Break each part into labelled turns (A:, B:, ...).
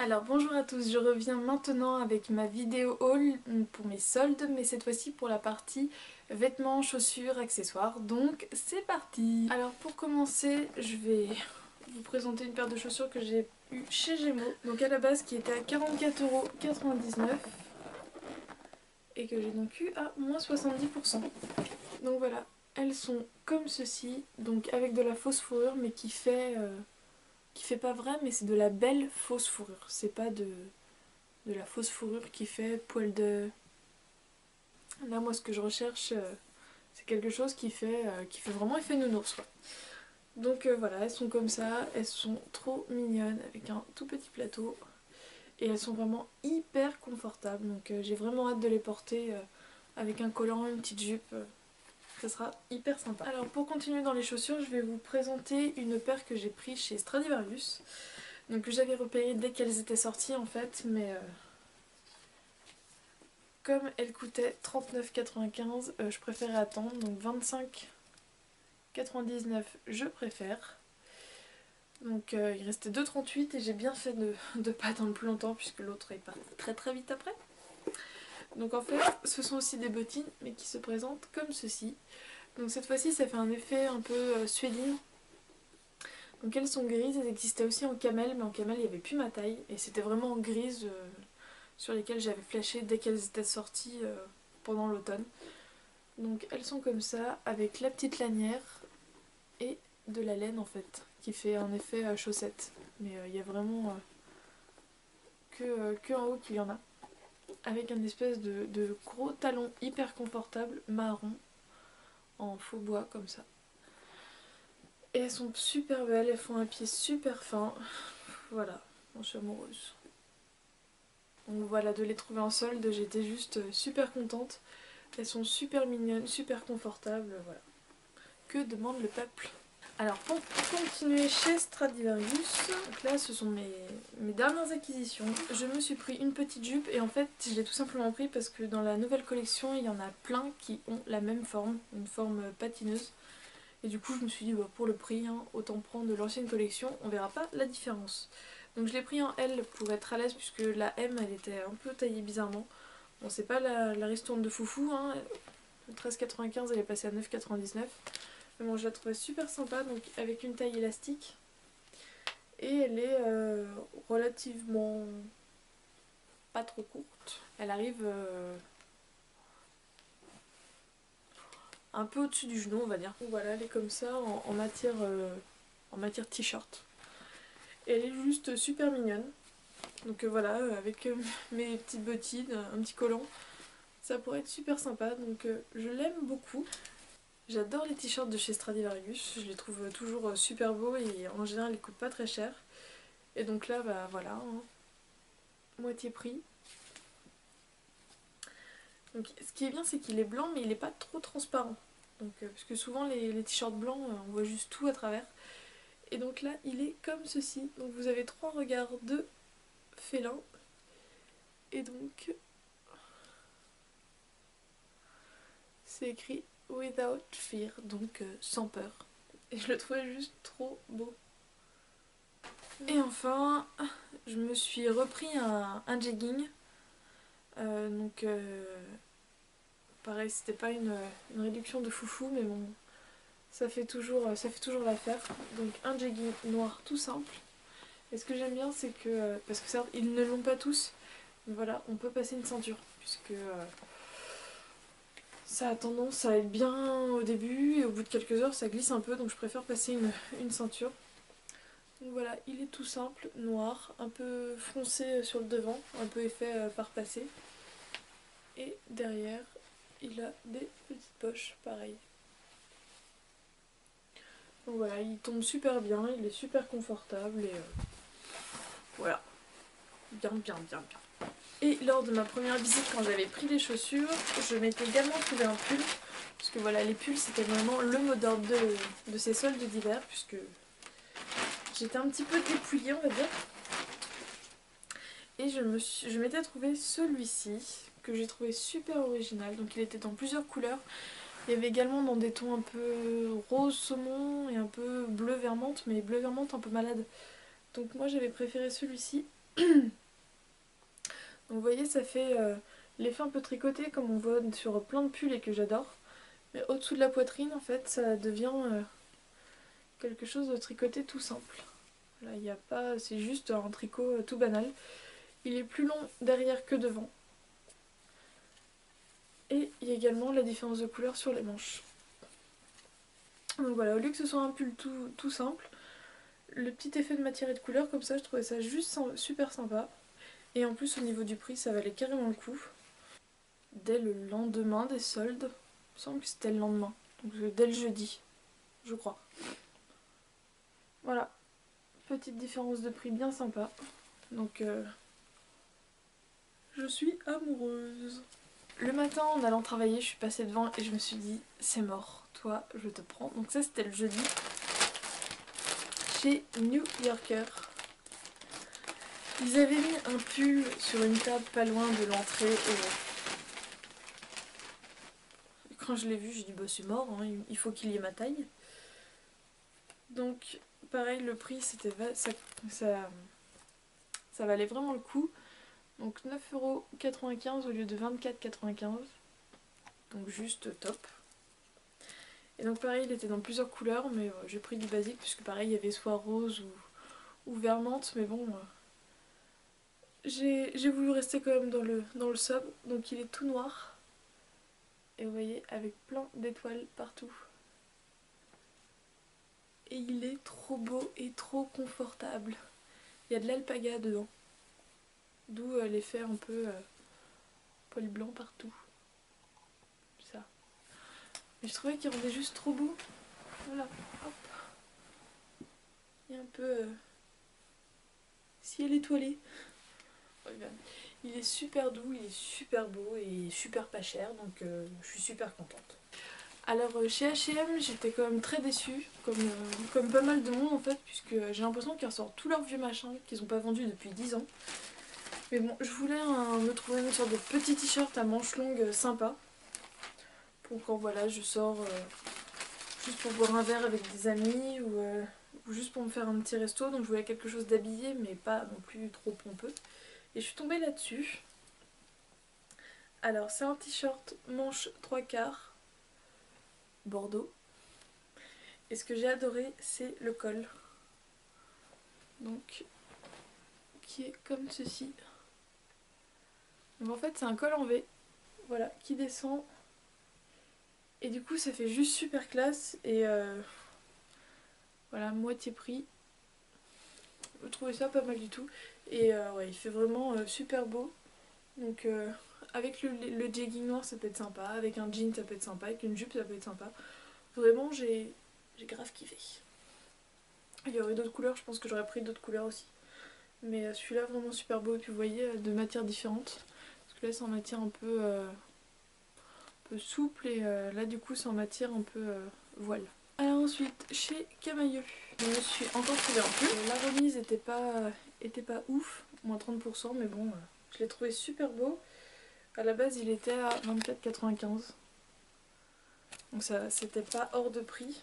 A: Alors bonjour à tous, je reviens maintenant avec ma vidéo haul pour mes soldes, mais cette fois-ci pour la partie vêtements, chaussures, accessoires, donc c'est parti. Alors pour commencer, je vais vous présenter une paire de chaussures que j'ai eu chez Gémeaux, donc à la base qui était à 44,99 € et que j'ai donc eu à moins 70%. Donc voilà, elles sont comme ceci, donc avec de la fausse fourrure mais qui fait pas vrai, mais c'est de la belle fausse fourrure, c'est pas de la fausse fourrure qui fait poil de... Là moi ce que je recherche c'est quelque chose qui fait vraiment effet nounours quoi. Donc voilà, elles sont comme ça, elles sont trop mignonnes avec un tout petit plateau et elles sont vraiment hyper confortables, donc j'ai vraiment hâte de les porter avec un collant, une petite jupe, ça sera hyper sympa. Alors pour continuer dans les chaussures, je vais vous présenter une paire que j'ai pris chez Stradivarius, donc que j'avais repéré dès qu'elles étaient sorties en fait, mais comme elle coûtait 39,95 €, je préférais attendre, donc 25,99 € je préfère. Donc il restait 2,38 € et j'ai bien fait de pas attendre plus longtemps puisque l'autre est parti très très vite après. Donc en fait ce sont aussi des bottines mais qui se présentent comme ceci. Donc cette fois-ci ça fait un effet un peu suédine. Donc elles sont grises, elles existaient aussi en camel, mais en camel il n'y avait plus ma taille et c'était vraiment en grise sur lesquelles j'avais flashé dès qu'elles étaient sorties pendant l'automne. Donc elles sont comme ça avec la petite lanière et de la laine en fait qui fait un effet chaussette, mais il y a vraiment que en haut qu'il y en a, avec un espèce de gros talon hyper confortable marron en faux bois comme ça. Et elles sont super belles, elles font un pied super fin, voilà, j'en suis amoureuse. Donc voilà, de les trouver en solde, j'étais juste super contente. Elles sont super mignonnes, super confortables, voilà. Que demande le peuple? Alors pour continuer chez Stradivarius, donc là ce sont mes dernières acquisitions. Je me suis pris une petite jupe et en fait je l'ai tout simplement pris parce que dans la nouvelle collection il y en a plein qui ont la même forme, une forme patineuse. Et du coup je me suis dit bah, pour le prix, hein, autant prendre de l'ancienne collection, on verra pas la différence. Donc je l'ai pris en L pour être à l'aise puisque la M elle était un peu taillée bizarrement. Bon c'est pas la ristourne de foufou, hein. 13,95 elle est passée à 9,99 €. Mais bon, je la trouvais super sympa, donc avec une taille élastique. Et elle est relativement pas trop courte. Elle arrive un peu au-dessus du genou, on va dire. Donc voilà, elle est comme ça en matière t-shirt. Et elle est juste super mignonne. Donc voilà, avec mes petites bottines, un petit collant, ça pourrait être super sympa. Donc je l'aime beaucoup. J'adore les t-shirts de chez Stradivarius, je les trouve toujours super beaux et en général ils coûtent pas très cher. Et donc là, bah voilà, hein, moitié prix. Donc ce qui est bien, c'est qu'il est blanc, mais il n'est pas trop transparent. Donc, parce que souvent les t-shirts blancs, on voit juste tout à travers. Et donc là, il est comme ceci. Donc vous avez 3 regards de félin. Et donc, c'est écrit Without Fear, donc sans peur. Et je le trouvais juste trop beau. Et enfin, je me suis repris un jegging. Donc pareil, c'était pas une réduction de foufou, mais bon, ça fait toujours l'affaire. Donc un jegging noir tout simple. Et ce que j'aime bien, c'est que, parce que certes, ils ne l'ont pas tous, mais voilà, on peut passer une ceinture, puisque ça a tendance à être bien au début, et au bout de quelques heures, ça glisse un peu, donc je préfère passer une ceinture. Donc voilà, il est tout simple, noir, un peu foncé sur le devant, un peu effet par passé. Et derrière, il a des petites poches, pareil. Donc voilà, il tombe super bien, il est super confortable et voilà, bien bien bien bien. Et lors de ma première visite, quand j'avais pris les chaussures, je m'étais également trouvé un pull, parce que voilà, les pulls c'était vraiment le mot d'ordre de ces soldes d'hiver, puisque j'étais un petit peu dépouillée on va dire. Et je m'étais trouvé celui-ci, que j'ai trouvé super original, donc il était dans plusieurs couleurs. Il y avait également dans des tons un peu rose saumon et un peu bleu vermante, mais bleu vermante un peu malade. Donc moi j'avais préféré celui-ci Donc vous voyez, ça fait l'effet un peu tricoté comme on voit sur plein de pulls et que j'adore. Mais au-dessous de la poitrine, en fait, ça devient quelque chose de tricoté tout simple. Là, il n'y a pas, c'est juste un tricot tout banal. Il est plus long derrière que devant. Et il y a également la différence de couleur sur les manches. Donc voilà, au lieu que ce soit un pull tout simple, le petit effet de matière et de couleur comme ça, je trouvais ça juste super sympa. Et en plus au niveau du prix, ça valait carrément le coup. Dès le lendemain des soldes, il me semble que c'était le lendemain, donc dès le jeudi, je crois. Voilà, petite différence de prix bien sympa. Donc je suis amoureuse. Le matin en allant travailler, je suis passée devant et je me suis dit c'est mort, toi je te prends. Donc ça c'était le jeudi chez New Yorker. Ils avaient mis un pull sur une table pas loin de l'entrée et quand je l'ai vu j'ai dit bah c'est mort, hein, il faut qu'il y ait ma taille. Donc pareil le prix c'était ça valait vraiment le coup. Donc 9,95€ au lieu de 24,95€. Donc juste top. Et donc pareil il était dans plusieurs couleurs mais j'ai pris du basique puisque pareil il y avait soit rose ou vert menthe mais bon j'ai voulu rester quand même dans le sobre. Donc il est tout noir. Et vous voyez avec plein d'étoiles partout. Et il est trop beau et trop confortable. Il y a de l'alpaga dedans. D'où l'effet un peu poil blanc partout. Ça. Mais je trouvais qu'il rendait juste trop beau. Voilà, hop. Il y a un peu ciel étoilé. Il est super doux, il est super beau et super pas cher. Donc je suis super contente. Alors chez H&M j'étais quand même très déçue, comme pas mal de monde en fait, puisque j'ai l'impression qu'ils ressortent tous leurs vieux machins qu'ils n'ont pas vendus depuis 10 ans. Mais bon, je voulais me trouver une sorte de petit t-shirt à manches longues sympa. Pour quand voilà, je sors juste pour boire un verre avec des amis ou juste pour me faire un petit resto. Donc je voulais quelque chose d'habillé mais pas non plus trop pompeux. Et je suis tombée là-dessus. Alors c'est un t-shirt manche 3/4 bordeaux. Et ce que j'ai adoré c'est le col. Donc qui est comme ceci. Donc en fait c'est un col en V. Voilà, qui descend. Et du coup ça fait juste super classe et voilà, moitié prix. Je trouvais ça pas mal du tout. Et ouais, il fait vraiment super beau. Donc avec le jegging noir ça peut être sympa, avec un jean ça peut être sympa, avec une jupe ça peut être sympa. Vraiment j'ai grave kiffé. Il y aurait d'autres couleurs, je pense que j'aurais pris d'autres couleurs aussi. Mais celui-là vraiment super beau. Et puis vous voyez, de matières différentes. Parce que là c'est en matière un peu souple et là du coup c'est en matière un peu voile. Alors ensuite, chez Camailleux, je me suis encore trouvé un pull. La remise était pas ouf, moins 30%, mais bon, je l'ai trouvé super beau. À la base, il était à 24,95. Donc ça, c'était pas hors de prix.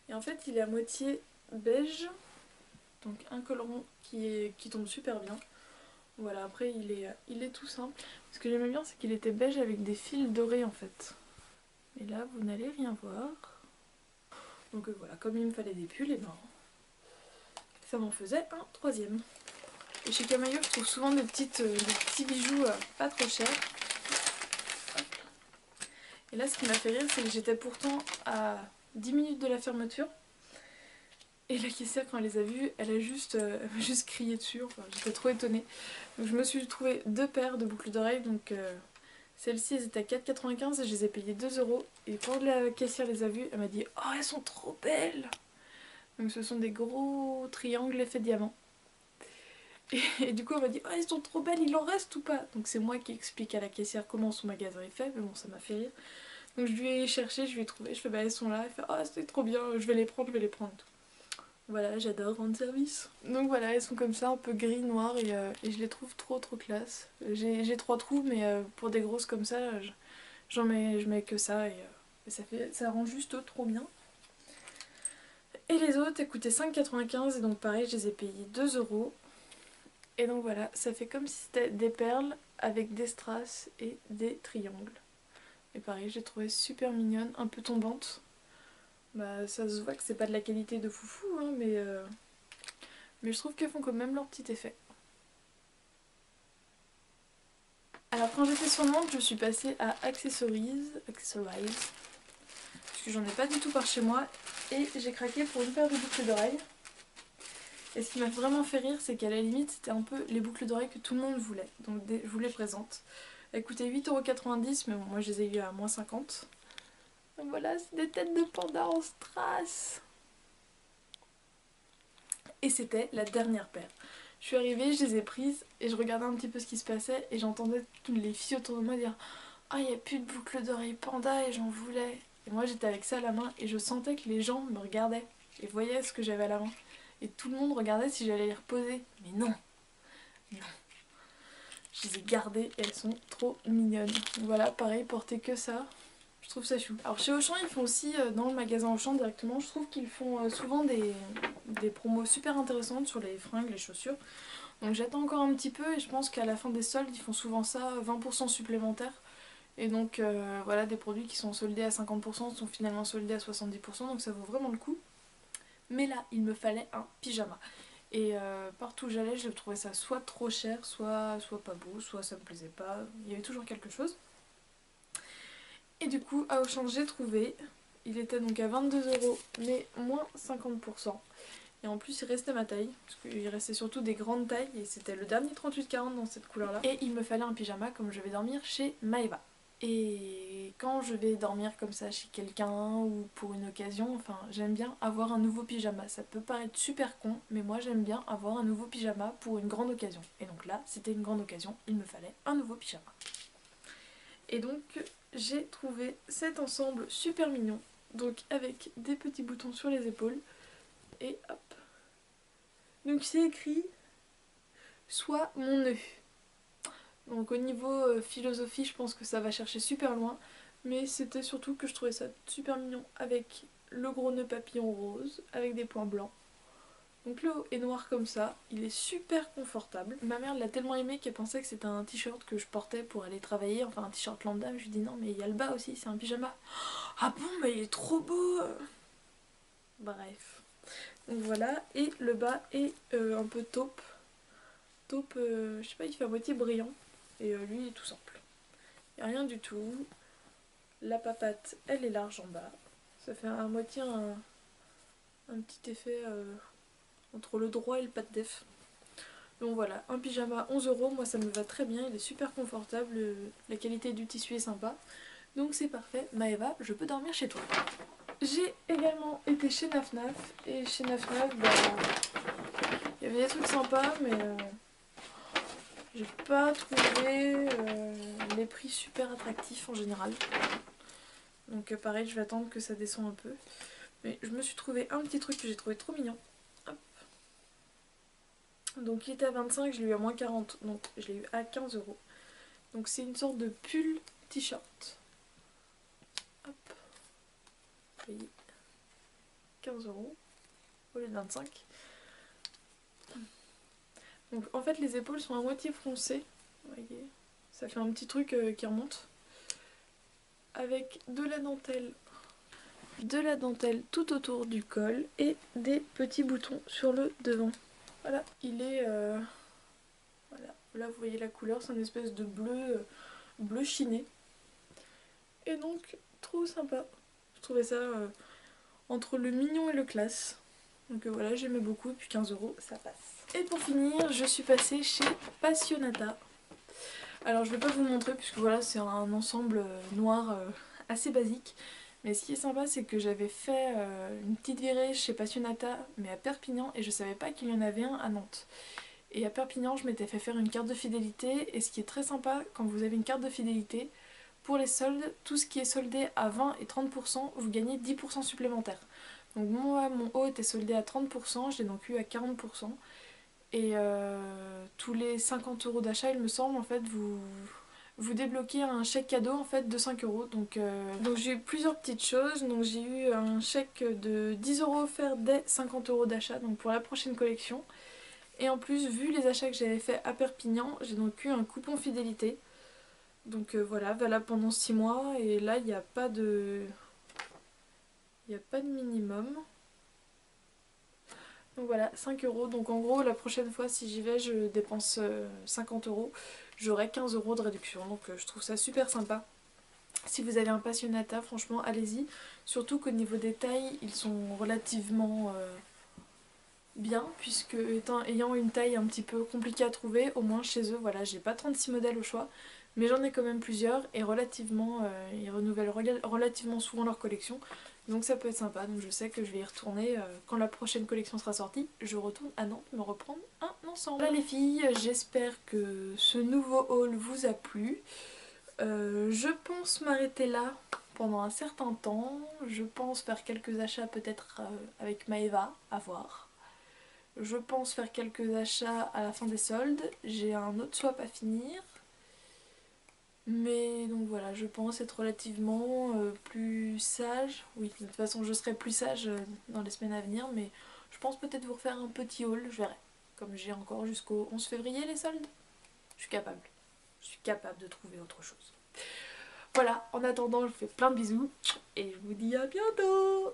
A: Et en fait, il est à moitié beige, donc un col rond qui tombe super bien. Voilà, après il est tout simple. Ce que j'aimais bien, c'est qu'il était beige avec des fils dorés en fait. Mais là, vous n'allez rien voir. Donc voilà, comme il me fallait des pulls, et ben ça m'en faisait un troisième. Et chez Camailleux, je trouve souvent des petits bijoux pas trop chers. Hop. Et là, ce qui m'a fait rire, c'est que j'étais pourtant à 10 minutes de la fermeture. Et la caissière, quand elle les a vus, elle m'a juste crié dessus. Enfin, j'étais trop étonnée. Donc je me suis trouvé deux paires de boucles d'oreilles. Donc celles-ci, elles étaient à 4,95 et je les ai payées 2€. Et quand la caissière les a vues, elle m'a dit « Oh, elles sont trop belles !» Donc ce sont des gros triangles effet diamant. Et du coup elle m'a dit « Oh, elles sont trop belles, il en reste ou pas ?» Donc c'est moi qui explique à la caissière comment son magasin est fait. Mais bon, ça m'a fait rire. Donc je lui ai cherché, je lui ai trouvé. Je fais « Bah elles sont là. » Elle fait « Oh, c'est trop bien, je vais les prendre, je vais les prendre. » Voilà, j'adore rendre service. Donc voilà, elles sont comme ça, un peu gris, noir et je les trouve trop classe. J'ai 3 trous, mais pour des grosses comme ça, je mets que ça et ça rend juste trop bien. Et les autres, elles coûtaient 5,95 et donc pareil, je les ai payés 2€. Et donc voilà, ça fait comme si c'était des perles avec des strass et des triangles. Et pareil, j'ai trouvé super mignonne, un peu tombante. Bah ça se voit que c'est pas de la qualité de foufou, hein, mais je trouve qu'elles font quand même leur petit effet. Alors quand j'étais sur Nantes, je suis passée à Accessories, parce que j'en ai pas du tout par chez moi, et j'ai craqué pour une paire de boucles d'oreilles. Et ce qui m'a vraiment fait rire, c'est qu'à la limite, c'était un peu les boucles d'oreilles que tout le monde voulait. Donc je vous les présente. Elles coûtaient 8,90 €, mais bon, moi je les ai eu à moins 50. Donc voilà, c'est des têtes de panda en strass. Et c'était la dernière paire. Je suis arrivée, je les ai prises et je regardais un petit peu ce qui se passait et j'entendais toutes les filles autour de moi dire «Ah, il n'y a plus de boucles d'oreilles panda et j'en voulais». Et moi j'étais avec ça à la main et je sentais que les gens me regardaient et voyaient ce que j'avais à la main. Et tout le monde regardait si j'allais les reposer. Mais non, non. Je les ai gardées et elles sont trop mignonnes. Donc voilà, pareil, porter que ça. Je trouve ça chou. Alors chez Auchan, ils font aussi, dans le magasin Auchan directement, je trouve qu'ils font souvent des promos super intéressantes sur les fringues, les chaussures. Donc j'attends encore un petit peu et je pense qu'à la fin des soldes, ils font souvent ça, 20% supplémentaires. Et donc voilà, des produits qui sont soldés à 50% sont finalement soldés à 70%, donc ça vaut vraiment le coup. Mais là, il me fallait un pyjama. Et partout où j'allais, je trouvais ça soit trop cher, soit pas beau, soit ça me plaisait pas. Il y avait toujours quelque chose. Et du coup, à Auchan, j'ai trouvé. Il était donc à 22 € mais moins 50%. Et en plus, il restait ma taille, parce qu'il restait surtout des grandes tailles, et c'était le dernier 38-40 dans cette couleur-là. Et il me fallait un pyjama comme je vais dormir chez Maeva. Et quand je vais dormir comme ça chez quelqu'un ou pour une occasion, enfin j'aime bien avoir un nouveau pyjama. Ça peut paraître super con, mais moi j'aime bien avoir un nouveau pyjama pour une grande occasion. Et donc là, c'était une grande occasion, il me fallait un nouveau pyjama. Et donc j'ai trouvé cet ensemble super mignon, donc avec des petits boutons sur les épaules, et hop. Donc c'est écrit « Sois mon nœud ». Donc au niveau philosophie, je pense que ça va chercher super loin, mais c'était surtout que je trouvais ça super mignon avec le gros nœud papillon rose, avec des points blancs. Donc le haut est noir comme ça, il est super confortable. Ma mère l'a tellement aimé qu'elle pensait que c'était un t-shirt que je portais pour aller travailler, enfin un t-shirt lambda, je lui dis non mais il y a le bas aussi, c'est un pyjama. Ah bon, mais il est trop beau. Bref. Donc voilà, et le bas est un peu taupe. Taupe, je sais pas, il fait à moitié brillant. Et lui il est tout simple. Il n'y a rien du tout. La papate, elle est large en bas. Ça fait à moitié un petit effet entre le droit et le pas de def. Donc voilà, un pyjama 11 €, moi ça me va très bien, il est super confortable, la qualité du tissu est sympa. Donc c'est parfait, Maeva, je peux dormir chez toi. J'ai également été chez Naf Naf, et chez Naf Naf, bah, il y avait des trucs sympas, mais j'ai pas trouvé les prix super attractifs en général. Donc pareil, je vais attendre que ça descende un peu. Mais je me suis trouvé un petit truc que j'ai trouvé trop mignon. Hop. Donc il était à 25, je l'ai eu à moins 40, donc je l'ai eu à 15 €. Donc c'est une sorte de pull t-shirt. Hop. Vous voyez, 15 € au lieu de 25. Donc en fait les épaules sont à moitié froncées. Vous voyez, ça fait un petit truc qui remonte. Avec de la dentelle. De la dentelle tout autour du col et des petits boutons sur le devant. Voilà, il est... voilà, là vous voyez la couleur, c'est une espèce de bleu chiné. Et donc, trop sympa. Je trouvais ça entre le mignon et le classe. Donc voilà, j'aimais beaucoup, et puis 15 € ça passe. Et pour finir, je suis passée chez Passionata. Alors je vais pas vous montrer puisque voilà, c'est un ensemble noir assez basique. Mais ce qui est sympa, c'est que j'avais fait une petite virée chez Passionata, mais à Perpignan, et je savais pas qu'il y en avait un à Nantes. Et à Perpignan, je m'étais fait faire une carte de fidélité, et ce qui est très sympa, quand vous avez une carte de fidélité, pour les soldes, tout ce qui est soldé à 20 et 30%, vous gagnez 10% supplémentaires. Donc moi, mon haut était soldé à 30%, je l'ai donc eu à 40%. Et tous les 50 € d'achat, il me semble, en fait, vous débloquez un chèque cadeau en fait de 5 €. Donc j'ai eu plusieurs petites choses. Donc j'ai eu un chèque de 10 € offert dès 50 € d'achat, donc pour la prochaine collection. Et en plus, vu les achats que j'avais fait à Perpignan, j'ai donc eu un coupon fidélité. Donc voilà, valable pendant 6 mois. Et là, il n'y a pas de... Il n'y a pas de minimum. Donc voilà, 5 euros. Donc en gros, la prochaine fois, si j'y vais, je dépense 50 euros. J'aurai 15 euros de réduction. Donc je trouve ça super sympa. Si vous avez un passionnata, franchement, allez-y. Surtout qu'au niveau des tailles, ils sont relativement bien. Puisque ayant une taille un petit peu compliquée à trouver, au moins chez eux, voilà, j'ai pas 36 modèles au choix. Mais j'en ai quand même plusieurs et relativement, ils renouvellent relativement souvent leur collection. Donc ça peut être sympa, donc je sais que je vais y retourner quand la prochaine collection sera sortie. Je retourne à Nantes me reprendre un ensemble. Voilà les filles, j'espère que ce nouveau haul vous a plu. Je pense m'arrêter là pendant un certain temps. Je pense faire quelques achats peut-être avec Maeva, à voir. Je pense faire quelques achats à la fin des soldes. J'ai un autre swap à finir. Mais donc voilà, je pense être relativement plus sage. Oui, de toute façon je serai plus sage dans les semaines à venir, mais je pense peut-être vous refaire un petit haul, je verrai. Comme j'ai encore jusqu'au 11 février les soldes, je suis capable. Je suis capable de trouver autre chose. Voilà, en attendant, je vous fais plein de bisous et je vous dis à bientôt.